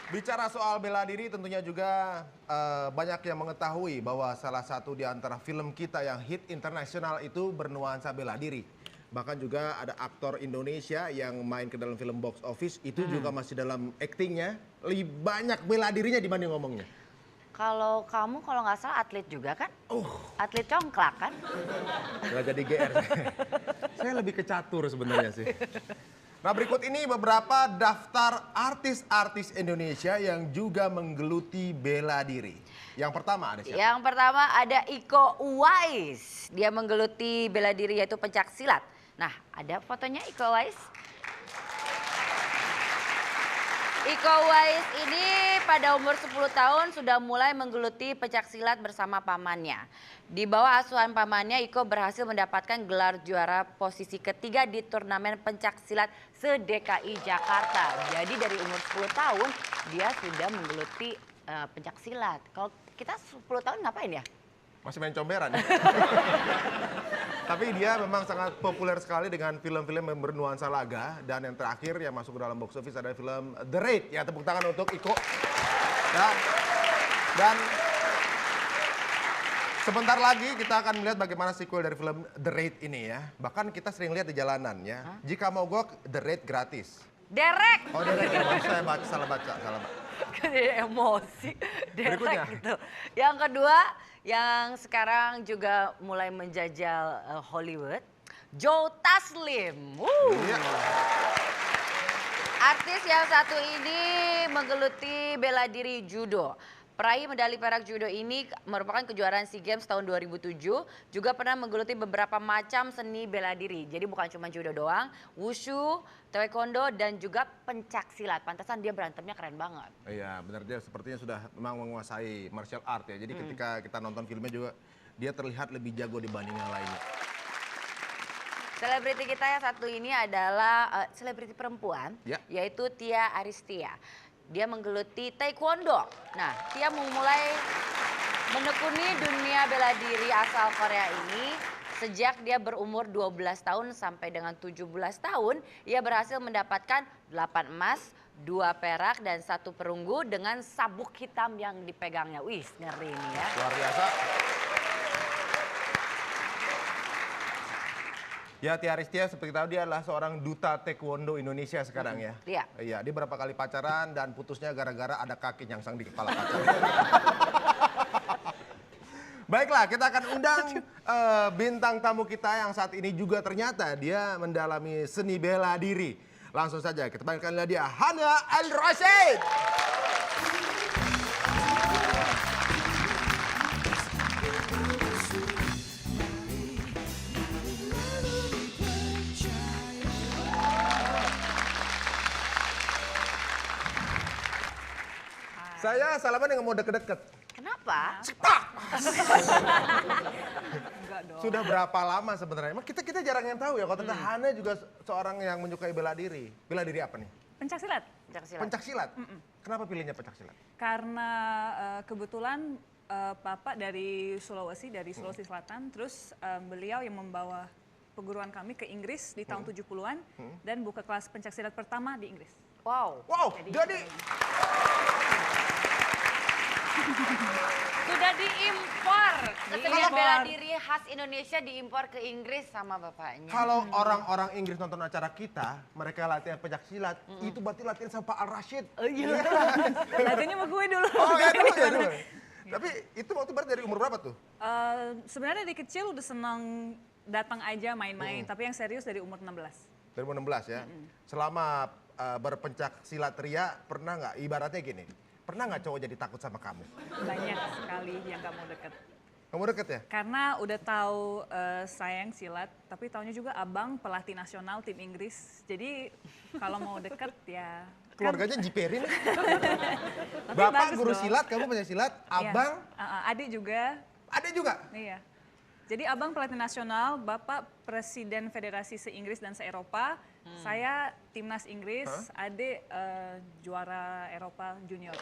Bicara soal bela diri tentunya juga banyak yang mengetahui bahwa salah satu di antara film kita yang hit internasional itu bernuansa bela diri. Bahkan juga ada aktor Indonesia yang main ke dalam film box office itu juga masih dalam aktingnya lebih banyak bela dirinya dibanding ngomongnya. Kalau kamu kalau nggak salah atlet juga kan? Atlet congklak kan? Nggak jadi GR. Saya lebih ke catur sebenarnya sih. Nah berikut ini beberapa daftar artis-artis Indonesia yang juga menggeluti bela diri. Yang pertama ada siapa? Yang pertama ada Iko Uwais. Dia menggeluti bela diri yaitu pencak silat. Nah, ada fotonya Iko Uwais. Iko Uwais ini pada umur 10 tahun sudah mulai menggeluti pencak silat bersama pamannya. Di bawah asuhan pamannya, Iko berhasil mendapatkan gelar juara posisi ketiga di turnamen pencak silat se-DKI Jakarta. Jadi dari umur 10 tahun dia sudah menggeluti pencak silat. Kalau kita 10 tahun ngapain ya? Masih main comberan. Tapi dia memang sangat populer sekali dengan film-film yang bernuansa laga. Dan yang terakhir yang masuk ke dalam box office adalah film The Raid. Ya tepuk tangan untuk Iko. Dan sebentar lagi kita akan melihat bagaimana sequel dari film The Raid ini ya. Bahkan kita sering lihat di jalanan ya. Jika mogok, The Raid gratis. Derek! Oh Derek, saya salah baca. Jadi emosi. Berikutnya. Derek gitu. Yang kedua, yang sekarang juga mulai menjajal Hollywood, Joe Taslim. Iya. Artis yang satu ini menggeluti bela diri judo. Peraih medali perak judo ini merupakan kejuaraan SEA Games tahun 2007. Juga pernah menggeluti beberapa macam seni bela diri. Jadi bukan cuma judo doang, wushu, taekwondo, dan juga pencak silat. Pantesan dia berantemnya keren banget. Iya, benar dia sepertinya sudah memang menguasai martial art ya. Jadi ketika kita nonton filmnya juga dia terlihat lebih jago dibanding yang lainnya. Selebriti kita yang satu ini adalah selebriti perempuan, Ya. yaitu Tia Aristia. Dia menggeluti taekwondo. Nah, Tia memulai menekuni dunia bela diri asal Korea ini sejak dia berumur 12 tahun sampai dengan 17 tahun. Ia berhasil mendapatkan 8 emas, 2 perak, dan 1 perunggu dengan sabuk hitam yang dipegangnya. Wih, ngeri ini ya. Luar biasa. Ya, Tia Aristia seperti tahu dia adalah seorang duta taekwondo Indonesia sekarang ya. Iya. Iya, dia berapa kali pacaran dan putusnya gara-gara ada kaki nyangsang di kepala pacar. Baiklah, kita akan undang bintang tamu kita yang saat ini juga ternyata dia mendalami seni bela diri. Langsung saja kita panggilkan dia Hana Al-Rashid. Saya salaman yang mau deket-deket. Kenapa? Sudah berapa lama sebenarnya? Emang kita jarang yang tahu ya kalau Tante Hana juga seorang yang menyukai bela diri. Bela diri apa nih? Pencak silat. Pencak silat. Pencak silat. Kenapa pilihnya pencak silat? Karena kebetulan Bapak dari Sulawesi Selatan, terus beliau yang membawa perguruan kami ke Inggris di tahun 70-an dan buka kelas pencak silat pertama di Inggris. Wow. Wow, jadi Sudah diimpor. Kesenian Diimpor. bela diri khas Indonesia diimpor ke Inggris sama bapaknya. kalau orang-orang Inggris nonton acara kita, mereka latihan pencak silat, itu berarti latihan sama Pak Al-Rashid. Oh iya. Latihannya sama gue dulu. Oh ya dulu ya dulu. Tapi itu waktu berarti dari umur berapa tuh? Sebenarnya dari kecil udah senang datang aja main-main, tapi yang serius dari umur 16. 2016 ya. Selama berpencak silat ria, pernah nggak ibaratnya gini? Pernah nggak cowok jadi takut sama kamu? Banyak sekali yang gak mau deket. Kamu deket ya? Karena udah tahu sayang silat, tapi taunya juga abang pelatih nasional tim Inggris. Jadi kalau mau deket ya. Keluarganya jiperin. Tapi Bapak bagus guru dong. silat, kamu pencak silat, Iya. abang, Adik juga. ada juga. Iya. Jadi abang pelatih nasional, bapak presiden federasi se-Inggris dan se-Eropa. Saya timnas Inggris, adik juara Eropa junior.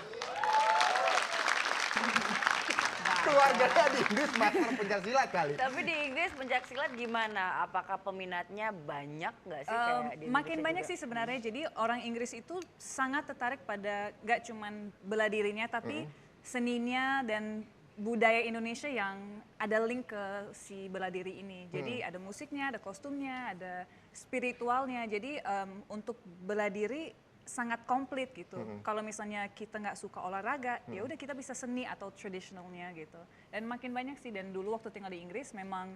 Keluarganya di Inggris master pencaksilat kali. Tapi di Inggris pencaksilat gimana? Apakah peminatnya banyak nggak sih kayak di Makin Indonesia banyak juga? sih sebenarnya. Jadi orang Inggris itu sangat tertarik pada gak cuman bela dirinya, tapi seninya dan budaya Indonesia yang ada link ke si bela diri ini. Jadi ada musiknya, ada kostumnya, ada spiritualnya. Jadi untuk bela diri sangat komplit gitu. Kalau misalnya kita nggak suka olahraga, ya udah kita bisa seni atau tradisionalnya gitu. Dan makin banyak sih. Dan dulu waktu tinggal di Inggris memang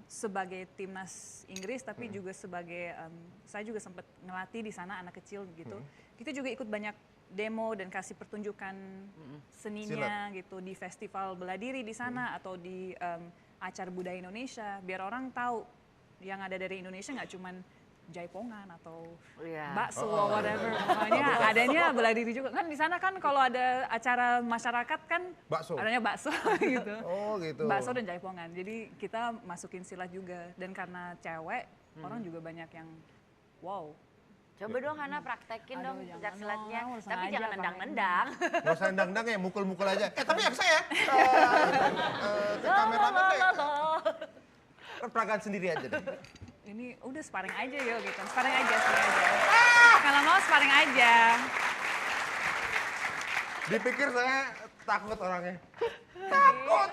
sebagai timnas Inggris, tapi juga sebagai saya juga sempat ngelatih di sana anak kecil gitu. Kita juga ikut banyak demo dan kasih pertunjukan seninya gitu di festival bela diri di sana atau di acara budaya Indonesia, biar orang tahu yang ada dari Indonesia nggak cuman jaipongan atau Iya. bakso or whatever. Makanya adanya bela diri juga. Kan di sana kan kalau ada acara masyarakat kan Bakso. adanya bakso gitu. Oh gitu. Bakso dan jaipongan. Jadi kita masukin silat juga. Dan karena cewek, orang juga banyak yang wow. Coba dong Hana praktekin Aduh, dong jangan pencaksilatnya. dong, udah Tapi sengaja jangan pakai. nendang-nendang. Gak usah nendang-nendang ya, mukul-mukul aja. Tapi yang saya ke kameramen deh. Peragaan sendiri aja deh. Ini udah sparring aja yuk gitu. Sparring aja, sparring aja. Kalau mau sparring aja. Dipikir saya takut orangnya. Takut.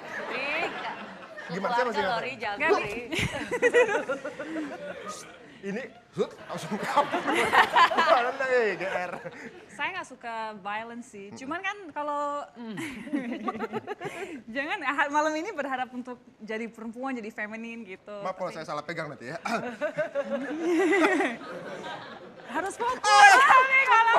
Gimana sih masih Lori ngapain? jago Nggak, nih. Ini, langsung kabur. Gimana nih, GR. Saya nggak suka violence sih. Cuman kan kalau jangan malam ini berharap untuk jadi perempuan, jadi feminin gitu. Maaf kalau saya salah pegang nanti ya. Harus fokus nih kalau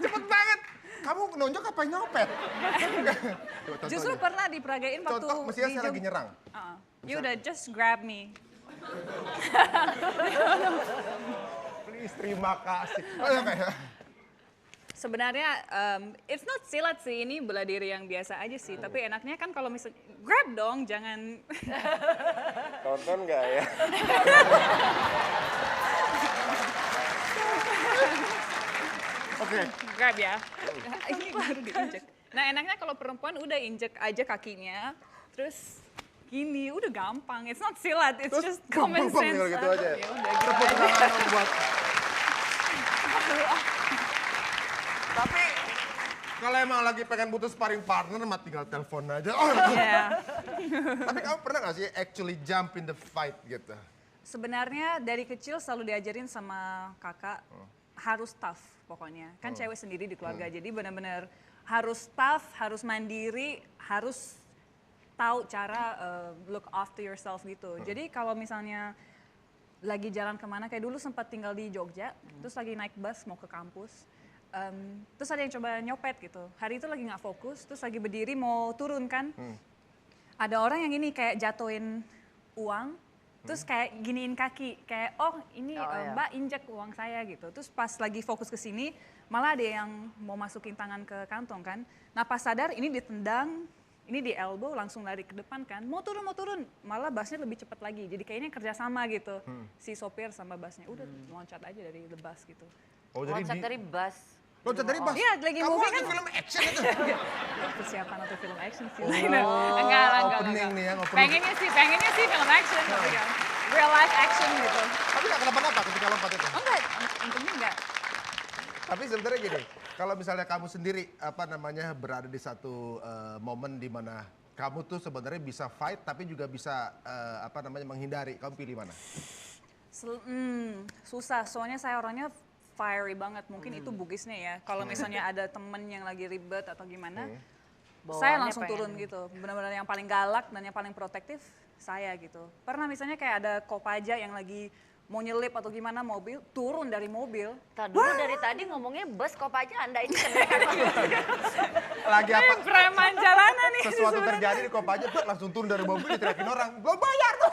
Cepet banget. Kamu nonjok apa yang nyopet? Coba contohnya. justru pernah diperagain waktu Contoh, mestinya di saya lagi nyerang. You udah just grab me. Please, terima kasih. Oh, oke. Sebenarnya it's not silat sih, ini bela diri yang biasa aja sih. Tapi enaknya kan kalau misalnya grab dong, jangan Tonton nggak ya? Oke. grab ya. Ini baru diinjek. Nah enaknya kalau perempuan udah injek aja kakinya, terus gini udah gampang. It's not silat, it's Terus just common gampang sense. tinggal gitu aja. Ya udah gitu Tepuk aja. tangan buat. Tapi kalau emang lagi pengen butuh sparring partner, mah tinggal telepon aja. Oh, Iya. tapi kamu pernah nggak sih actually jump in the fight gitu? Sebenarnya dari kecil selalu diajarin sama kakak harus tough pokoknya. Kan cewek sendiri di keluarga, jadi benar-benar harus tough, harus mandiri, harus tahu cara look after yourself gitu. Jadi kalau misalnya lagi jalan kemana, kayak dulu sempat tinggal di Jogja, terus lagi naik bus mau ke kampus, terus ada yang coba nyopet gitu. Hari itu lagi nggak fokus, terus lagi berdiri mau turun kan, ada orang yang ini kayak jatuhin uang, terus kayak giniin kaki, kayak oh ini iya. Mbak injek uang saya gitu. Terus pas lagi fokus ke sini, malah ada yang mau masukin tangan ke kantong kan. Nah pas sadar ini ditendang, ini di elbow langsung lari ke depan kan. Mau turun, malah busnya lebih cepat lagi. Jadi kayaknya kerjasama gitu, si sopir sama busnya. Udah loncat aja dari the bus gitu. Oh jadi Loncat dari bus. loncat dari bus? Iya, lagi Kamu movie lagi kan. film action itu? Persiapan untuk film action sih. Oh, enggak lah, opening nih ya, opening. Pengennya sih film action, tapi kan real life action gitu. Tapi nggak kenapa-napa ketika lompat itu? Oh enggak, untungnya enggak. Tapi sebenarnya gini, kalau misalnya kamu sendiri berada di satu momen di mana kamu tuh sebenarnya bisa fight tapi juga bisa menghindari, kamu pilih mana? Susah, soalnya saya orangnya fiery banget, mungkin itu bugisnya ya. Kalau misalnya ada temen yang lagi ribet atau gimana, saya Bawaannya langsung pengen- turun gitu. Benar-benar yang paling galak dan yang paling protektif saya gitu. Pernah misalnya kayak ada Kopaja yang lagi mau nyelip atau gimana mobil, turun dari mobil. Tadi dulu dari tadi ngomongnya bus kok aja Anda ini keren. Lagi apa? Preman jalanan nih. Sesuatu terjadi di Kopaja, tuh langsung turun dari mobil diteriakin orang, belum bayar tuh.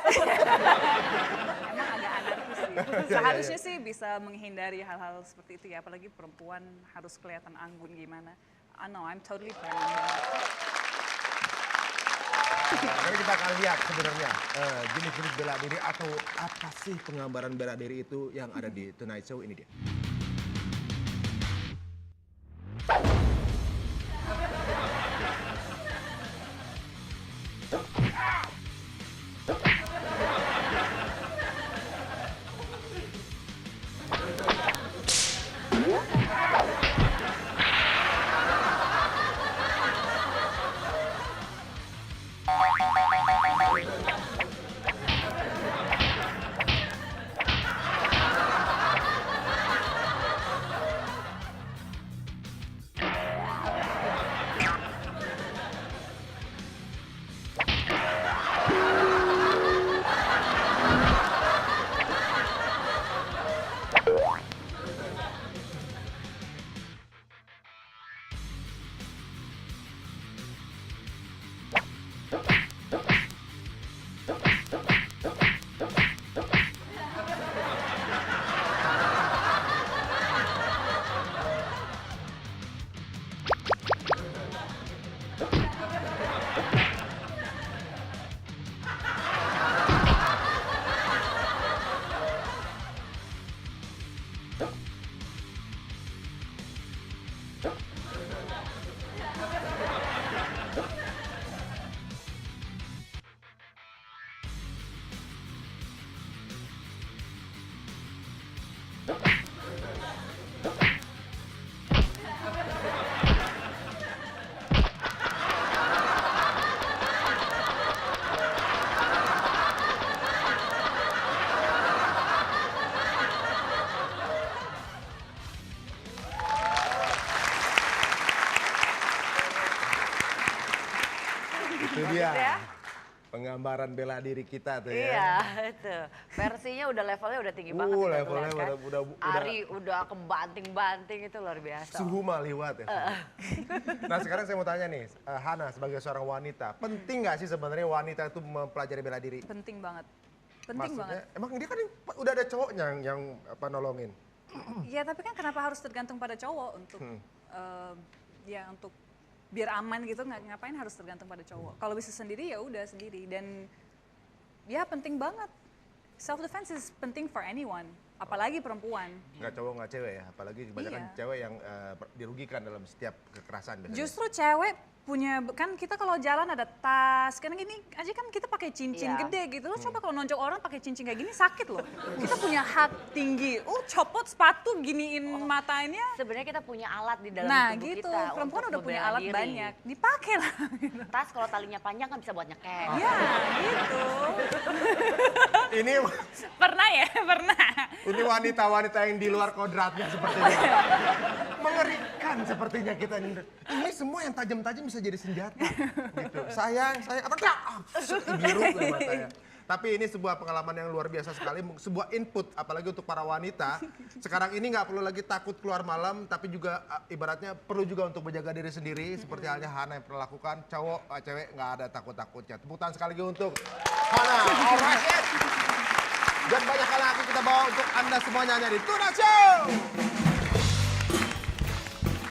Emang agak anarkis sih. Seharusnya sih bisa menghindari hal-hal seperti itu ya, apalagi perempuan harus kelihatan anggun gimana. I know, I'm totally pregnant. Jadi kita akan lihat sebenarnya jenis-jenis bela diri atau apa sih penggambaran bela diri itu yang ada di Tonight Show, ini dia. Itu dia. ya? Penggambaran bela diri kita tuh ya. Iya, itu. Versinya udah levelnya udah tinggi banget. kita Levelnya lihat kan. udah. Ari udah kebanting-banting itu luar biasa. Suhu mah liwat ya. Nah sekarang saya mau tanya nih, Hana sebagai seorang wanita, penting nggak sih sebenarnya wanita itu mempelajari bela diri? Penting banget. Penting Maksudnya, banget. emang dia kan udah ada cowoknya yang apa nolongin. Ya tapi kan kenapa harus tergantung pada cowok untuk ya untuk biar aman gitu, ngapain harus tergantung pada cowok. Kalau bisa sendiri ya udah sendiri, dan ya penting banget. Self defense is penting for anyone, apalagi perempuan. Nggak cowok nggak cewek ya, apalagi kebanyakan Iya. cewek yang dirugikan dalam setiap kekerasan biasanya. Justru cewek punya, kan kita kalau jalan ada tas, kan gini aja kan kita pakai cincin Iya. gede gitu. Lo coba kalau nonjok orang pakai cincin kayak gini sakit loh. Kita punya hak tinggi. Copot sepatu giniin matanya. Sebenarnya kita punya alat di dalam Nah tubuh gitu, kita perempuan untuk udah punya membela alat diri. banyak. Dipakai lah. Tas kalau talinya panjang kan bisa buat nyekek. Ya gitu. Ini Pernah ya, pernah. ini wanita-wanita yang di luar kodratnya sepertinya. Mengerikan sepertinya kita ini. Ini semua yang tajam-tajam bisa jadi senjata. Gitu. Sayang, apa enggak? Biru tuh matanya. Tapi ini sebuah pengalaman yang luar biasa sekali, sebuah input apalagi untuk para wanita. Sekarang ini nggak perlu lagi takut keluar malam, tapi juga ibaratnya perlu juga untuk menjaga diri sendiri. Seperti halnya Hana yang pernah lakukan, cowok, cewek nggak ada takut-takutnya. Tepuk tangan sekali lagi untuk Hana. Alright, yes. Dan banyak hal yang akan kita bawa untuk Anda semuanya hanya di Tuna Show.